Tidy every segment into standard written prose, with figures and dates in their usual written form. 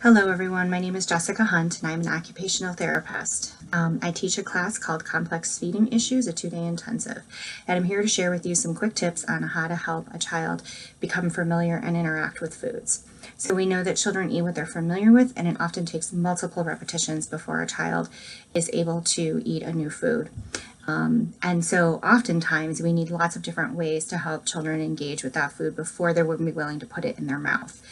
Hello everyone, my name is Jessica Hunt and I'm an occupational therapist. I teach a class called Complex Feeding Issues, a 2-day intensive, and I'm here to share with you some quick tips on how to help a child become familiar and interact with foods. So we know that children eat what they're familiar with, and it often takes multiple repetitions before a child is able to eat a new food. And so oftentimes we need lots of different ways to help children engage with that food before they're willing to put it in their mouth.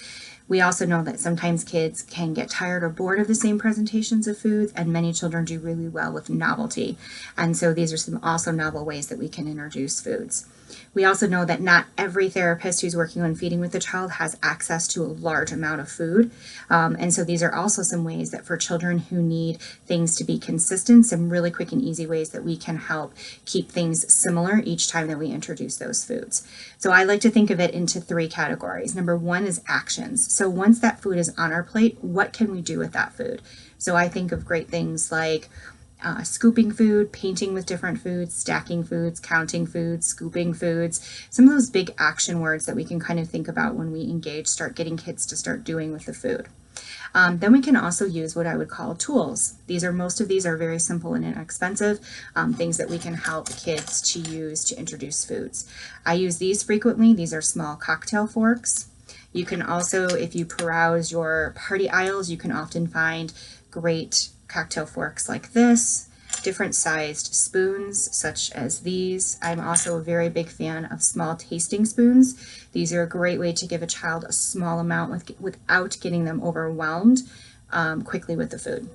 We also know that sometimes kids can get tired or bored of the same presentations of foods, and many children do really well with novelty. And so these are some also novel ways that we can introduce foods. We also know that not every therapist who's working on feeding with a child has access to a large amount of food. And so these are also some ways that for children who need things to be consistent, some really quick and easy ways that we can help keep things similar each time that we introduce those foods. So I like to think of it into 3 categories. Number 1 is actions. So once that food is on our plate, what can we do with that food? So I think of great things like scooping food, painting with different foods, stacking foods, counting foods, scooping foods, some of those big action words that we can kind of think about when we engage, start getting kids to start doing with the food. Then we can also use what I would call tools. Most of these are very simple and inexpensive, things that we can help kids to use to introduce foods. I use these frequently. These are small cocktail forks. You can also, if you peruse your party aisles, you can often find great cocktail forks like this, different sized spoons such as these. I'm also a very big fan of small tasting spoons. These are a great way to give a child a small amount without getting them overwhelmed quickly with the food.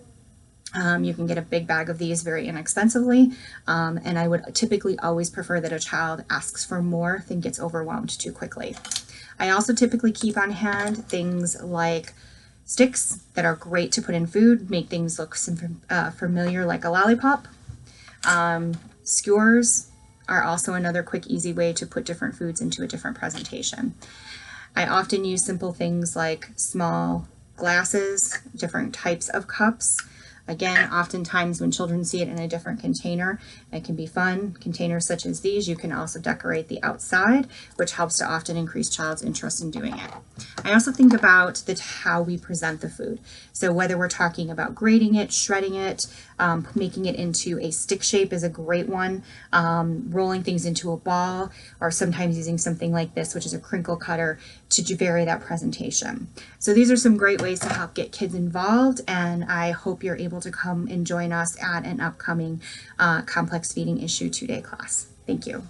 You can get a big bag of these very inexpensively, and I would typically always prefer that a child asks for more than gets overwhelmed too quickly. I also typically keep on hand things like sticks that are great to put in food, make things look familiar like a lollipop. Skewers are also another quick, easy way to put different foods into a different presentation. I often use simple things like small glasses, different types of cups. Again, oftentimes when children see it in a different container, it can be fun. Containers such as these, you can also decorate the outside, which helps to often increase child's interest in doing it. I also think about how we present the food. So whether we're talking about grating it, shredding it, making it into a stick shape is a great one, rolling things into a ball, or sometimes using something like this, which is a crinkle cutter, to vary that presentation. So these are some great ways to help get kids involved, and I hope you're able to come and join us at an upcoming Complex Feeding Issue 2-day class. Thank you.